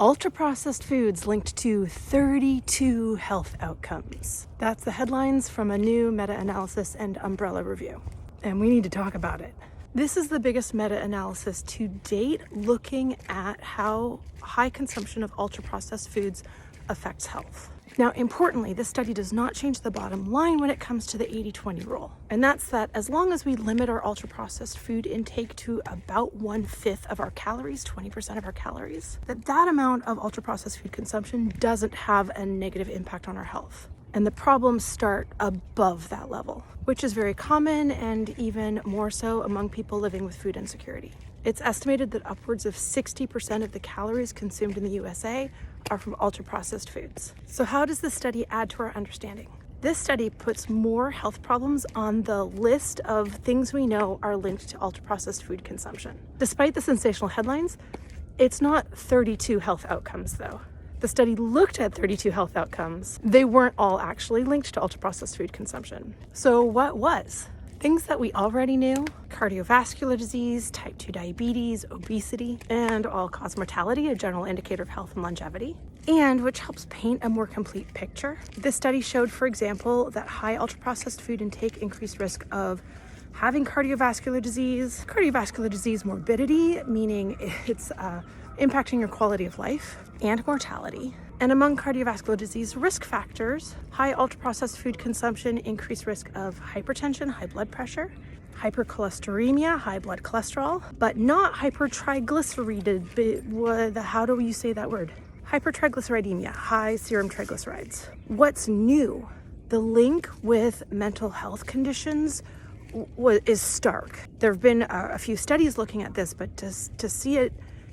Ultra-processed foods linked to 32 health outcomes. That's the headlines from a new meta-analysis and umbrella review. And we need to talk about it. This is the biggest meta-analysis to date looking at how high consumption of ultra-processed foods affects health. Now, importantly, this study does not change the bottom line when it comes to the 80-20 rule. And that's that as long as we limit our ultra-processed food intake to about 1/5 of our calories, 20% of our calories, that amount of ultra-processed food consumption doesn't have a negative impact on our health. And the problems start above that level, which is very common and even more so among people living with food insecurity. It's estimated that upwards of 60% of the calories consumed in the USA are from ultra-processed foods. So how does this study add to our understanding? This study puts more health problems on the list of things we know are linked to ultra-processed food consumption. Despite the sensational headlines, it's not 32 health outcomes though. The study looked at 32 health outcomes. They weren't all actually linked to ultra-processed food consumption. So what was? Things that we already knew: cardiovascular disease, type 2 diabetes, obesity, and all-cause mortality, a general indicator of health and longevity, and which helps paint a more complete picture. This study showed, for example, that high ultra-processed food intake increased risk of having cardiovascular disease morbidity, meaning it's impacting your quality of life, and mortality. And among cardiovascular disease risk factors, high ultra-processed food consumption increased risk of hypertension, high blood pressure, hypercholesteremia, high blood cholesterol, but not hypertriglyceridemia. How do you say that word? Hypertriglyceridemia, high serum triglycerides. What's new? The link with mental health conditions is stark. There have been a few studies looking at this, but to see it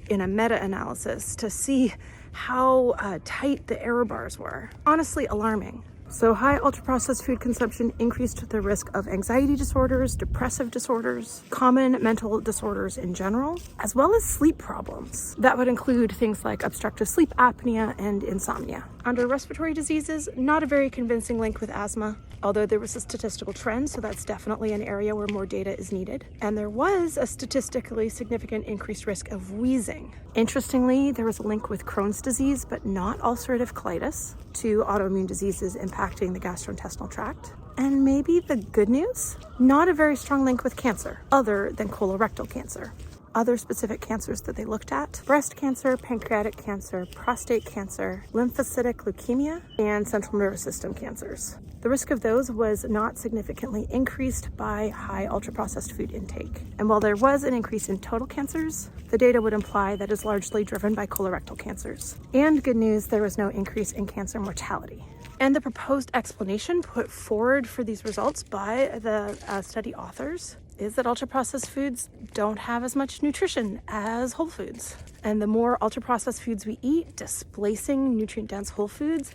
in a meta-analysis, to see how tight the error bars were, honestly alarming. So high ultra-processed food consumption increased the risk of anxiety disorders, depressive disorders, common mental disorders in general, as well as sleep problems. That would include things like obstructive sleep apnea and insomnia. Under respiratory diseases, not a very convincing link with asthma, although there was a statistical trend, so that's definitely an area where more data is needed. And there was a statistically significant increased risk of wheezing. Interestingly, there was a link with Crohn's disease, but not ulcerative colitis, to autoimmune diseases impacting the gastrointestinal tract. And maybe the good news? Not a very strong link with cancer, other than colorectal cancer. Other specific cancers that they looked at: breast cancer, pancreatic cancer, prostate cancer, lymphocytic leukemia, and central nervous system cancers. The risk of those was not significantly increased by high ultra-processed food intake. And while there was an increase in total cancers, the data would imply that is largely driven by colorectal cancers. And good news, there was no increase in cancer mortality. And the proposed explanation put forward for these results by the study authors is that ultra-processed foods don't have as much nutrition as whole foods. And the more ultra-processed foods we eat, displacing nutrient-dense whole foods,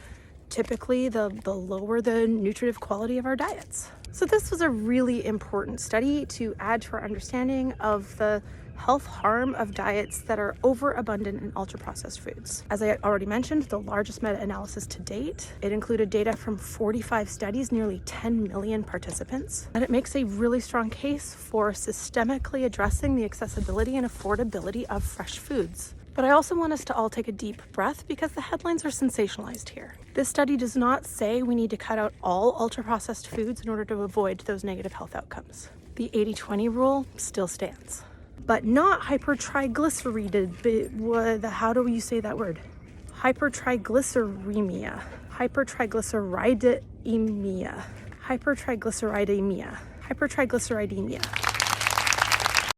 typically the lower the nutritive quality of our diets. So this was a really important study to add to our understanding of the health harm of diets that are overabundant in ultra-processed foods. As I already mentioned, the largest meta-analysis to date. It included data from 45 studies, nearly 10 million participants, and it makes a really strong case for systemically addressing the accessibility and affordability of fresh foods. But I also want us to all take a deep breath because the headlines are sensationalized here. This study does not say we need to cut out all ultra-processed foods in order to avoid those negative health outcomes. The 80-20 rule still stands. But not hypertriglyceridemia. How do you say that word? Hypertriglyceridemia. Hypertriglyceridemia.